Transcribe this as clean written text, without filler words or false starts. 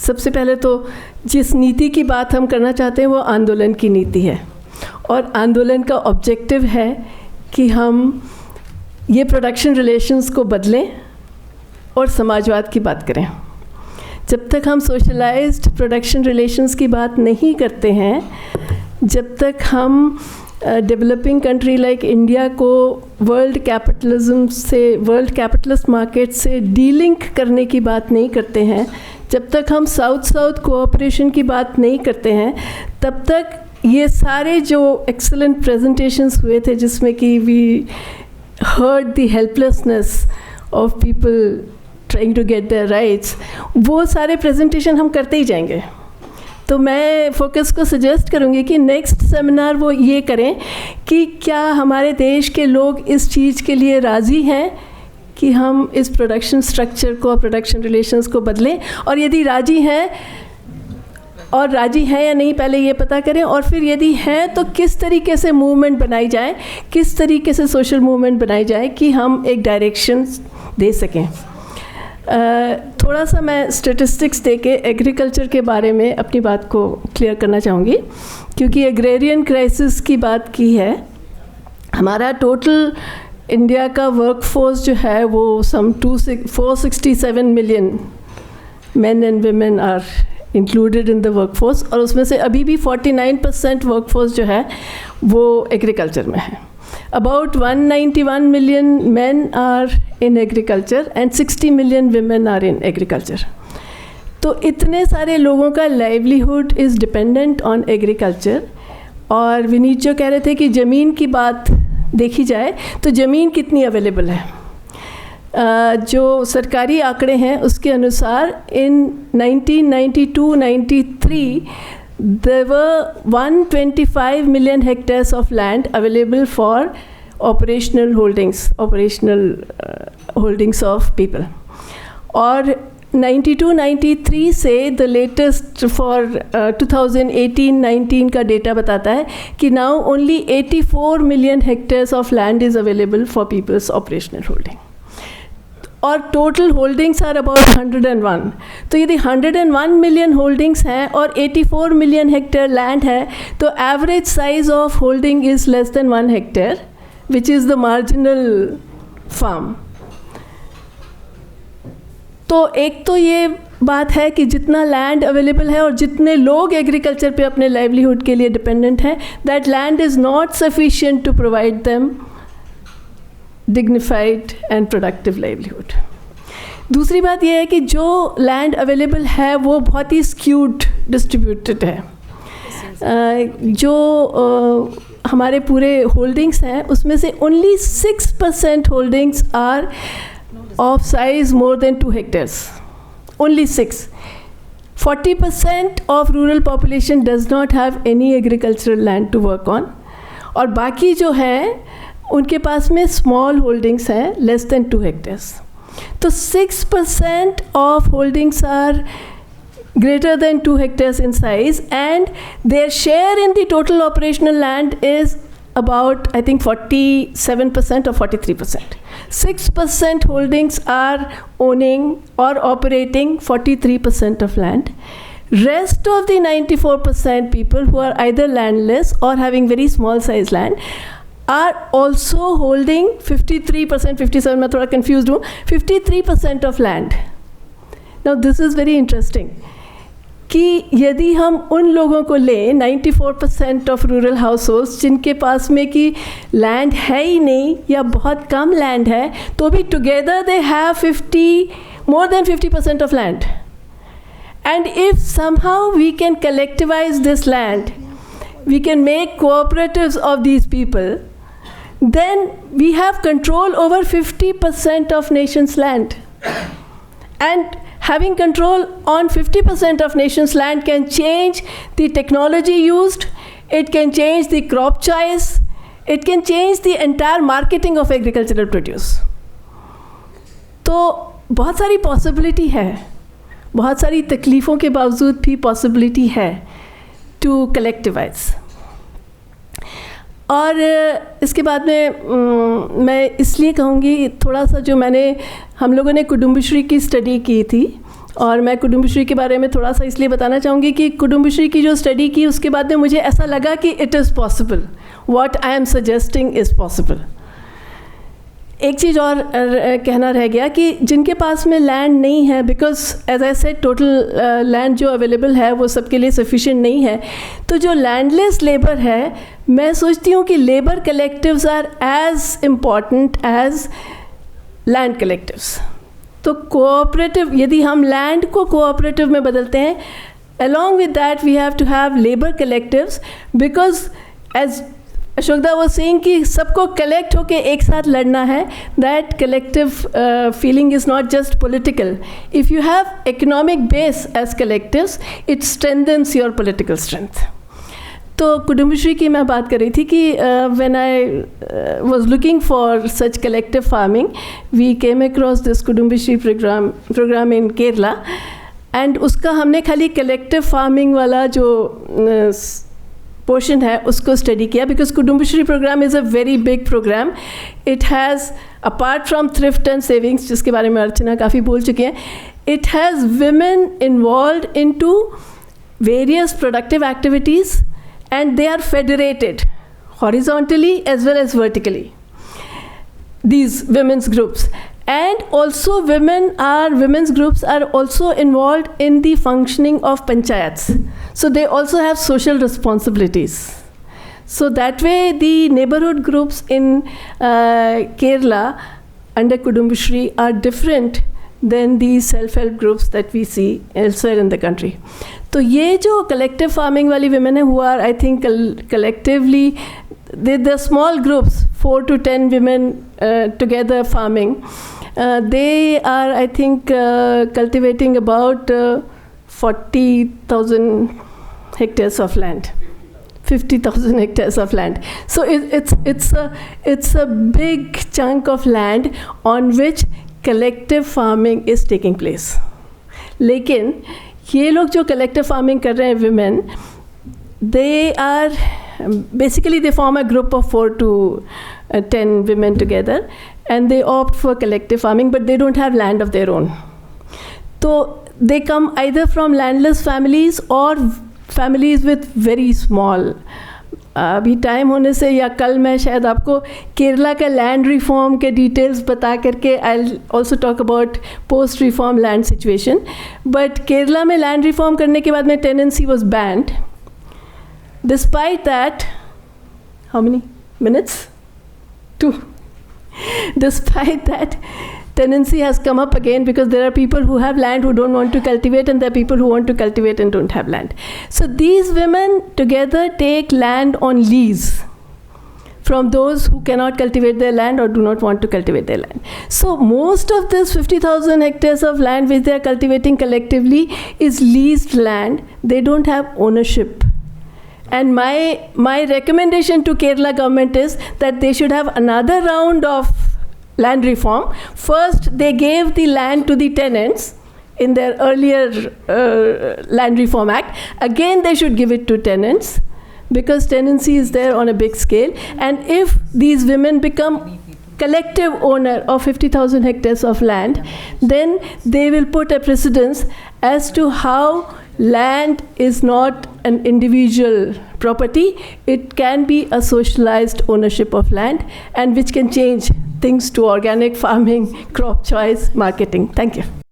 सबसे पहले तो जिस नीति की बात हम करना चाहते हैं वो आंदोलन की नीति है, और आंदोलन का ऑब्जेक्टिव है कि हम ये प्रोडक्शन रिलेशंस को बदलें और समाजवाद की बात करें। जब तक हम सोशलाइज्ड प्रोडक्शन रिलेशंस की बात नहीं करते हैं, जब तक हम डेवलपिंग कंट्री लाइक इंडिया को वर्ल्ड कैपिटलिज्म से, वर्ल्ड कैपिटलिस्ट मार्केट से डीलिंक करने की बात नहीं करते हैं, जब तक हम साउथ साउथ कोऑपरेशन की बात नहीं करते हैं, तब तक ये सारे जो एक्सेलेंट प्रेजेंटेशंस हुए थे जिसमें कि we heard the helplessness of people trying to get their rights, वो सारे प्रेजेंटेशन हम करते ही जाएंगे। तो मैं फोकस को सजेस्ट करूँगी कि नेक्स्ट सेमिनार वो ये करें कि क्या हमारे देश के लोग इस चीज़ के लिए राज़ी हैं कि हम इस प्रोडक्शन स्ट्रक्चर को, प्रोडक्शन रिलेशंस को बदलें, और यदि राज़ी हैं और राज़ी हैं या नहीं पहले ये पता करें, और फिर यदि हैं तो किस तरीके से मूवमेंट बनाई जाए, किस तरीके से सोशल मूवमेंट बनाई जाए कि हम एक डायरेक्शन दे सकें। थोड़ा सा मैं स्टेटिस्टिक्स दे के एग्रीकल्चर के बारे में अपनी बात को क्लियर करना चाहूँगी, क्योंकि एग्रेरियन क्राइसिस की बात की है। हमारा टोटल इंडिया का वर्कफोर्स जो है वो some 467 million men and women are included in the workforce, और उसमें से अभी भी 49% वर्कफोर्स जो है वो एग्रीकल्चर में है। About 191 million men are in agriculture and 60 million women are in agriculture. तो इतने सारे लोगों का livelihood is dependent on agriculture। और विनीत जो कह रहे थे कि ज़मीन की बात देखी जाए तो ज़मीन कितनी अवेलेबल है, जो सरकारी आंकड़े हैं उसके अनुसार इन 1992-93 there were 125 million hectares of land available for operational holdings of people. और 92-93 से the latest for 2018-19 का डेटा बताता है कि now only 84 million hectares of land is available for people's operational holding. और टोटल होल्डिंग्स आर अबाउट 101। तो यदि 101 million holdings हैं और 84 मिलियन हेक्टेयर लैंड है, तो average size of holding is less than 1 hectare, which is the marginal farm. तो एक तो ये बात है कि जितना लैंड अवेलेबल है और जितने लोग एग्रीकल्चर पे अपने लाइवलीहुड के लिए डिपेंडेंट हैं, that land is not sufficient to provide them dignified and productive livelihood। दूसरी बात यह है कि जो लैंड अवेलेबल है वो बहुत ही skewed distributed है। जो हमारे पूरे होल्डिंग्स हैं उसमें से only 6% holdings are of size more than 2 hectares, only 6। 40% of rural population does not have any agricultural land to work on, और बाकी जो है उनके पास में स्मॉल होल्डिंग्स हैं लेस देन 2 हेक्टेयर्स। तो 6% of holdings are greater than 2 hectares in size, and their share in the total operational land is about, I think, 47% or 43%. 6% holdings are owning or operating 43% of land. Rest of the 94% people who are either landless or having very small size land are also holding 53%, 57, मैं थोड़ा confused हूँ, 53% of land. Now this is very interesting कि यदि हम उन लोगों को लें 94% ऑफ रूरल हाउस होल्ड्स जिनके पास में कि लैंड है ही नहीं या बहुत कम लैंड है, तो भी together they have more than 50% of land. And if somehow we can collectivize this land, we can make cooperatives of these people, then we have control over 50% of nation's land. And having control on 50% of nation's land can change the technology used, it can change the crop choice, it can change the entire marketing of agricultural produce. तो बहुत सारी possibility है, बहुत सारी तकलीफ़ों के बावजूद भी possibility है टू कलेक्टिवाइज। और इसके बाद में मैं इसलिए कहूँगी थोड़ा सा, जो हम लोगों ने कुटुम्बश्री की स्टडी की थी और मैं कुटुम्बश्री के बारे में थोड़ा सा इसलिए बताना चाहूँगी कि कुटुम्बश्री की जो स्टडी की उसके बाद में मुझे ऐसा लगा कि it is possible, what I am suggesting is possible. एक चीज़ और कहना रह गया कि जिनके पास में लैंड नहीं है, because as I said total land जो अवेलेबल है वो सबके लिए सफिशिएंट नहीं है, तो जो लैंडलेस लेबर है, मैं सोचती हूँ कि labour collectives are as important as land collectives. तो कोऑपरेटिव, यदि हम लैंड को कोऑपरेटिव में बदलते हैं, along with that we have to have labor collectives, because as अशोकदा was saying कि सबको कलेक्ट होके एक साथ लड़ना है, that collective feeling is not just political. If you have economic base as collectives, it strengthens your political strength. तो कुटुम्बश्री की मैं बात कर रही थी कि when I was looking for such collective farming, we came across this कुटुम्बश्री program in Kerala, and उसका हमने खाली collective farming वाला जो पोर्शन है उसको स्टडी किया, because Kudumbashree program is a very big program. It has, apart from thrift and savings जिसके बारे में अर्चना काफ़ी बोल चुके हैं, it has women involved into various productive activities, and they are federated horizontally as well as vertically, these women's groups. And also women's groups are also involved in the functioning of panchayats, so they also have social responsibilities. So that way the neighborhood groups in Kerala under Kudumbashree are different than the self-help groups that we see elsewhere in the country. तो ये जो collective farming वाली women है, who are I think collectively, the small groups, 4 to 10 women together farming, they are I think cultivating about 40,000 hectares of land, 50,000 hectares of land. So it's a big chunk of land on which collective farming is taking place. लेकिन ये लोग जो collective farming कर रहे हैं women, they are basically they form a group of 4 to 10 women together, and they opt for collective farming, but they don't have land of their own. So they come either from landless families or families with very small. अभी time होने से या कल मैं शायद आपको केरला का land reform के डिटेल्स बता करके I also talk about post reform land situation. But Kerala में लैंड रिफॉर्म करने के बाद में tenancy was banned. Despite that, how many minutes? 2. Despite that, tenancy has come up again because there are people who have land who don't want to cultivate, and there are people who want to cultivate and don't have land. So these women together take land on lease from those who cannot cultivate their land or do not want to cultivate their land. So most of this 50,000 hectares of land which they are cultivating collectively is leased land. They don't have ownership. And my recommendation to Kerala government is that they should have another round of land reform. First, they gave the land to the tenants in their earlier Land Reform Act. Again, they should give it to tenants, because tenancy is there on a big scale. And if these women become collective owner of 50,000 hectares of land, then they will put a precedence as to how land is not an individual property. It can be a socialized ownership of land, and which can change things to organic farming, crop choice, marketing. Thank you.